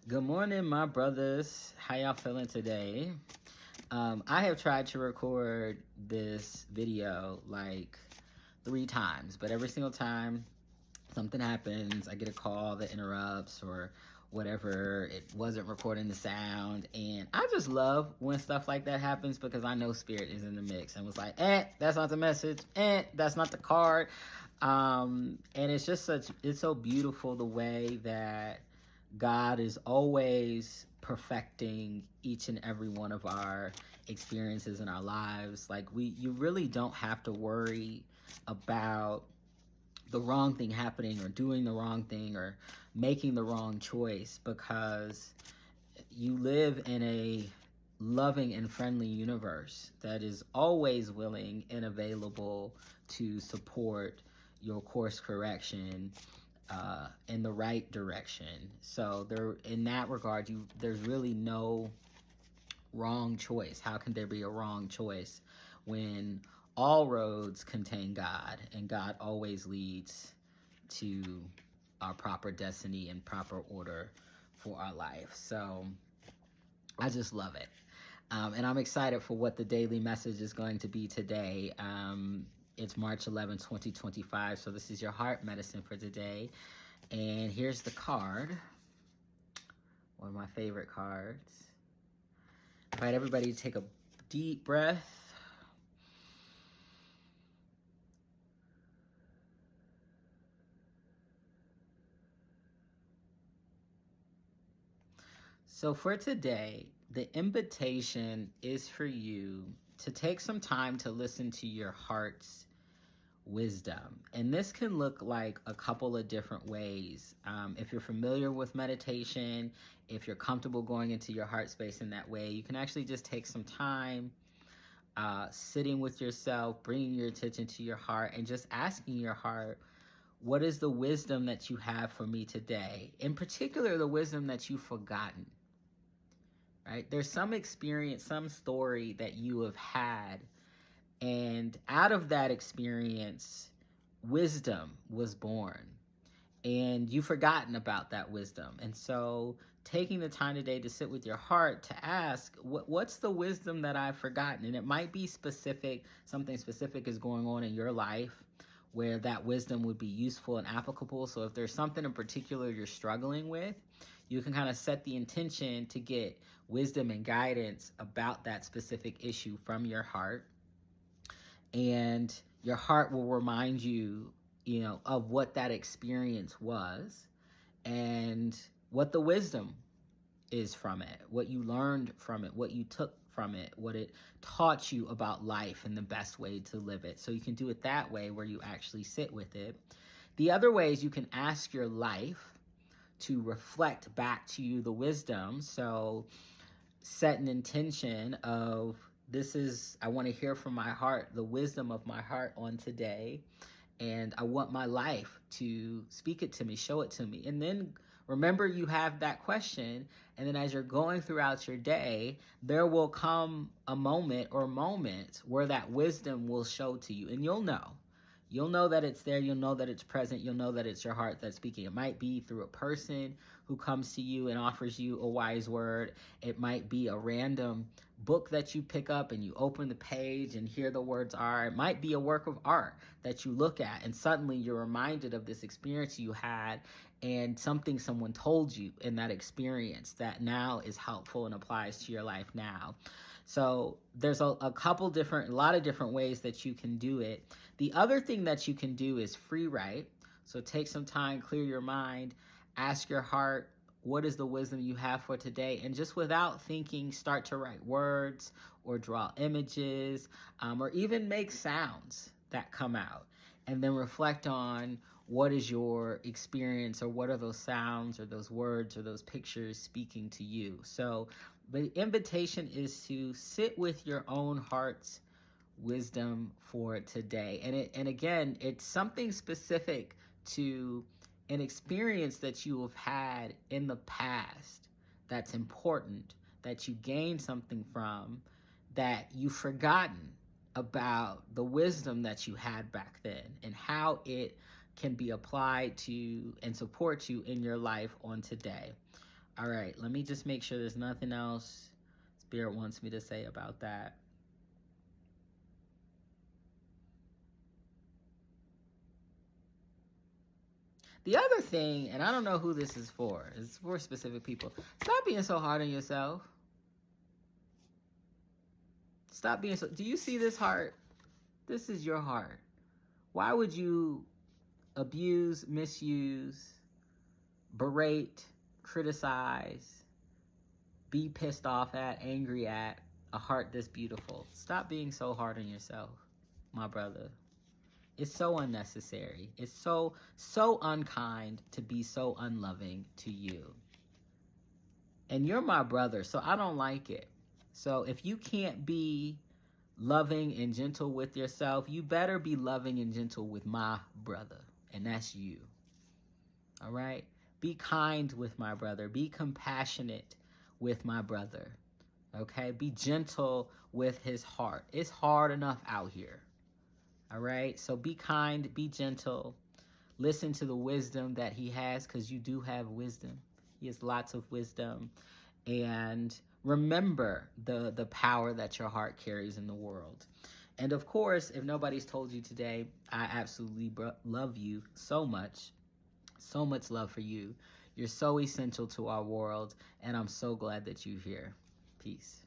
Good morning, my brothers. How y'all feeling today? I have tried to record this video like 3 times, but every single time something happens, I get a call that interrupts or whatever. It wasn't recording the sound. And I just love when stuff like that happens because I know Spirit is in the mix and was like, that's not the message. That's not the card. And it's just it's so beautiful the way that God is always perfecting each and every one of our experiences in our lives. Like you really don't have to worry about the wrong thing happening or doing the wrong thing or making the wrong choice, because you live in a loving and friendly universe that is always willing and available to support your course correction in the right direction. So in that regard, there's really no wrong choice. How can there be a wrong choice when all roads contain God and God always leads to our proper destiny and proper order for our life? So I just love it. And I'm excited for what the daily message is going to be today. It's March 11, 2025. So this is your heart medicine for today. And here's the card. One of my favorite cards. I invite everybody to take a deep breath. So for today, the invitation is for you to take some time to listen to your heart's wisdom. And this can look like a couple of different ways. If you're familiar with meditation, if you're comfortable going into your heart space in that way, you can actually just take some time sitting with yourself, bringing your attention to your heart and just asking your heart, what is the wisdom that you have for me today? In particular, the wisdom that you've forgotten, right? There's some experience, some story that you have had, and out of that experience, wisdom was born. And you've forgotten about that wisdom. And so taking the time today to sit with your heart to ask, what's the wisdom that I've forgotten? And it might be specific, something specific is going on in your life where that wisdom would be useful and applicable. So if there's something in particular you're struggling with, you can kind of set the intention to get wisdom and guidance about that specific issue from your heart. And your heart will remind you, of what that experience was and what the wisdom is from it, what you learned from it, what you took from it, what it taught you about life and the best way to live it. So you can do it that way where you actually sit with it. The other way is you can ask your life to reflect back to you the wisdom. So set an intention of, I want to hear from my heart, the wisdom of my heart on today. And I want my life to speak it to me, show it to me. And then remember you have that question. And then as you're going throughout your day, there will come a moment or moments where that wisdom will show to you. And you'll know. You'll know that it's there. You'll know that it's present. You'll know that it's your heart that's speaking. It might be through a person who comes to you and offers you a wise word. It might be a random book that you pick up and you open the page and hear the words are. It might be a work of art that you look at and suddenly you're reminded of this experience you had and something someone told you in that experience that now is helpful and applies to your life now. So there's a lot of different ways that you can do it. The other thing that you can do is free write. So take some time, clear your mind, ask your heart, what is the wisdom you have for today? And just without thinking, start to write words or draw images, or even make sounds that come out. And then reflect on what is your experience, or what are those sounds or those words or those pictures speaking to you. So the invitation is to sit with your own heart's wisdom for today. And again, it's something specific to an experience that you have had in the past that's important, that you gained something from, that you've forgotten about the wisdom that you had back then and how it can be applied to and support you in your life on today. All right, let me just make sure there's nothing else Spirit wants me to say about that. The other thing, and I don't know who this is for, it's for specific people. Stop being so hard on yourself. Stop being so. Do you see this heart? This is your heart. Why would you abuse, misuse, berate, criticize, be pissed off at, angry at a heart this beautiful? Stop being so hard on yourself, my brother. It's so unnecessary. It's so unkind to be so unloving to you. And you're my brother, so I don't like it. So if you can't be loving and gentle with yourself, you better be loving and gentle with my brother, and that's you. All right? Be kind with my brother. Be compassionate with my brother. Okay? Be gentle with his heart. It's hard enough out here. All right? So be kind, be gentle. Listen to the wisdom that he has, because you do have wisdom. He has lots of wisdom. And remember the power that your heart carries in the world. And of course, if nobody's told you today, I absolutely love you so much. So much love for you. You're so essential to our world, and I'm so glad that you're here. Peace.